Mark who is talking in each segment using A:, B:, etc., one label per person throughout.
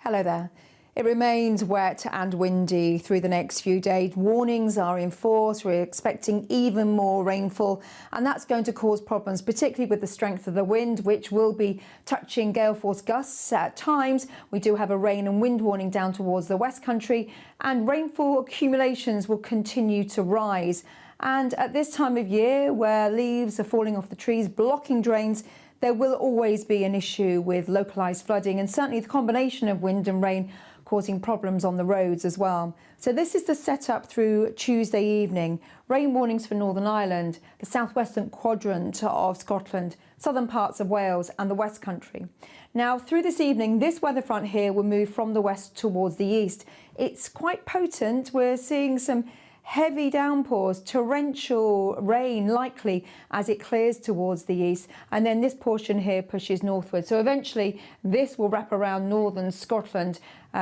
A: Hello there. It remains wet and windy through the next few days. Warnings are in force. We're expecting even more rainfall, and that's going to cause problems, particularly with the strength of the wind, which will be touching gale force gusts at times. We do have a rain and wind warning down towards the West Country, and rainfall accumulations will continue to rise. And at this time of year, where leaves are falling off the trees, blocking drains, there will always be an issue with localised flooding, and certainly the combination of wind and rain causing problems on the roads as well. So this is the setup through Tuesday evening. Rain warnings for Northern Ireland, the southwestern quadrant of Scotland, southern parts of Wales and the West Country. Now through this evening, this weather front here will move from the west towards the east. It's quite potent. We're seeing some heavy downpours, torrential rain likely as it clears towards the east, and then this portion here pushes northward. So eventually this will wrap around northern Scotland,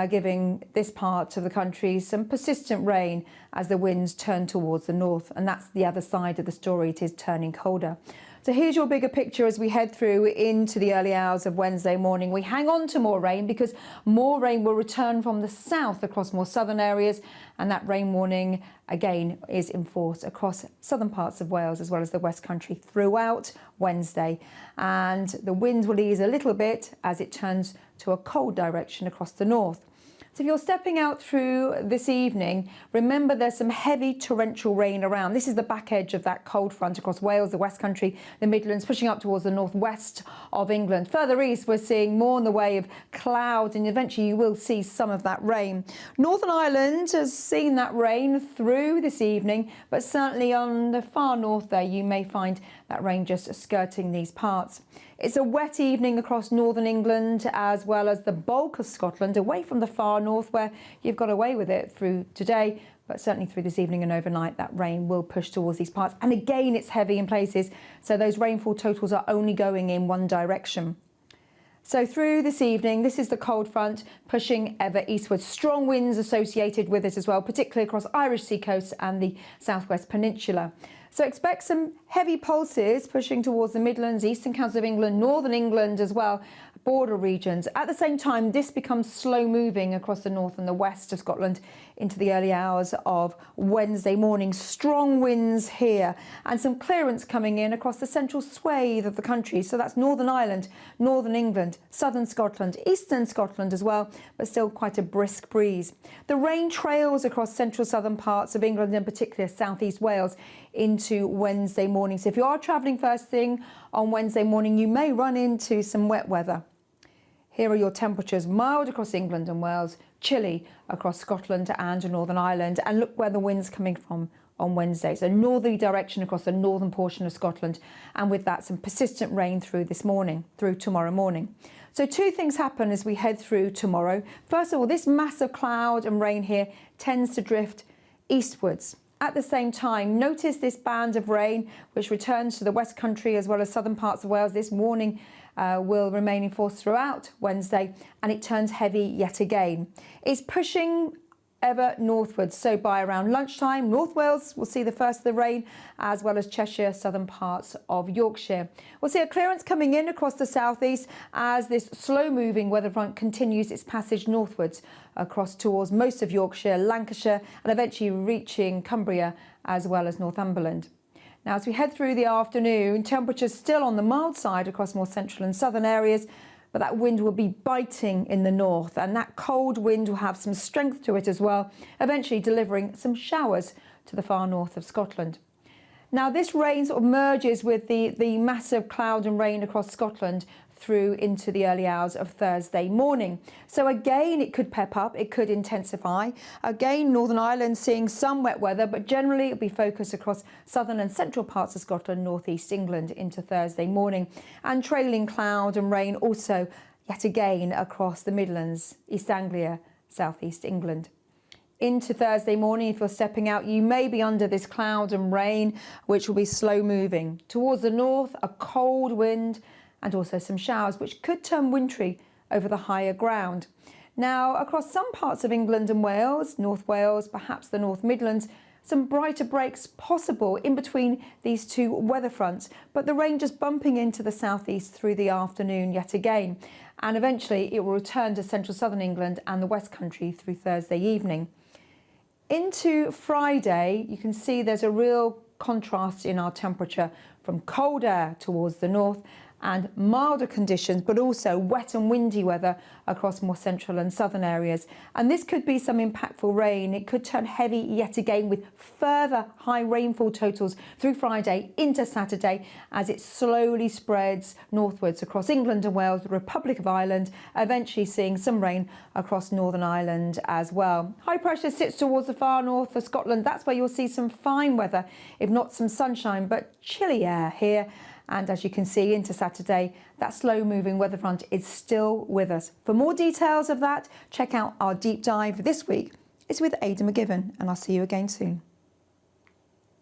A: giving this part of the country some persistent rain as the winds turn towards the north, and that's the other side of the story. It is turning colder. So here's your bigger picture as we head through into the early hours of Wednesday morning. We hang on to more rain because more rain will return from the south across more southern areas, and that rain warning again is in force across southern parts of Wales as well as the West Country throughout Wednesday. And the winds will ease a little bit as it turns to a cold direction across the north. So if you're stepping out through this evening, remember there's some heavy torrential rain around. This is the back edge of that cold front across Wales, the West Country, the Midlands, pushing up towards the northwest of England. Further east, we're seeing more in the way of cloud, and eventually you will see some of that rain. Northern Ireland has seen that rain through this evening, but certainly on the far north there, you may find that rain just skirting these parts. It's a wet evening across northern England as well as the bulk of Scotland, away from the far north where you've got away with it through today, but certainly through this evening and overnight that rain will push towards these parts. And again, it's heavy in places, so those rainfall totals are only going in one direction. So through this evening, this is the cold front pushing ever eastward. Strong winds associated with it as well, particularly across Irish sea coast and the southwest peninsula. So expect some heavy pulses pushing towards the Midlands, eastern counties of England, northern England as well, border regions. At the same time, this becomes slow moving across the north and the west of Scotland into the early hours of Wednesday morning. Strong winds here and some clearance coming in across the central swathe of the country. So that's Northern Ireland, northern England, southern Scotland, eastern Scotland as well, but still quite a brisk breeze. The rain trails across central southern parts of England, in particular southeast Wales, into Wednesday morning. So if you are travelling first thing on Wednesday morning, you may run into some wet weather. Here are your temperatures: mild across England and Wales, chilly across Scotland and Northern Ireland. And look where the wind's coming from on Wednesday. So northerly direction across the northern portion of Scotland, and with that some persistent rain through this morning, through tomorrow morning. So two things happen as we head through tomorrow. First of all, this mass of cloud and rain here tends to drift eastwards. At the same time, notice this band of rain which returns to the West Country as well as southern parts of Wales. This warning will remain in force throughout Wednesday, and it turns heavy yet again. It's pushing ever northwards, so by around lunchtime, North Wales will see the first of the rain, as well as Cheshire, southern parts of Yorkshire. We'll see a clearance coming in across the southeast as this slow-moving weather front continues its passage northwards across towards most of Yorkshire, Lancashire, and eventually reaching Cumbria as well as Northumberland. Now, as we head through the afternoon, temperatures still on the mild side across more central and southern areas, but that wind will be biting in the north, and that cold wind will have some strength to it as well, eventually delivering some showers to the far north of Scotland. Now, this rain sort of merges with the massive cloud and rain across Scotland through into the early hours of Thursday morning. So again, it could pep up, it could intensify. Again, Northern Ireland seeing some wet weather, but generally it'll be focused across southern and central parts of Scotland, northeast England into Thursday morning. And trailing cloud and rain also yet again across the Midlands, East Anglia, southeast England. Into Thursday morning, if you're stepping out, you may be under this cloud and rain, which will be slow moving. Towards the north, a cold wind and also some showers, which could turn wintry over the higher ground. Now, across some parts of England and Wales, North Wales, perhaps the North Midlands, some brighter breaks possible in between these two weather fronts, but the rain just bumping into the southeast through the afternoon yet again. And eventually it will return to central southern England and the West Country through Thursday evening. Into Friday, you can see there's a real contrast in our temperature from cold air towards the north and milder conditions, but also wet and windy weather across more central and southern areas. And this could be some impactful rain. It could turn heavy yet again with further high rainfall totals through Friday into Saturday as it slowly spreads northwards across England and Wales, the Republic of Ireland, eventually seeing some rain across Northern Ireland as well. High pressure sits towards the far north of Scotland. That's where you'll see some fine weather, if not some sunshine, but chilly air here. And as you can see into Saturday, that slow-moving weather front is still with us. For more details of that, check out our deep dive this week. It's with Ada McGibbon, and I'll see you again soon.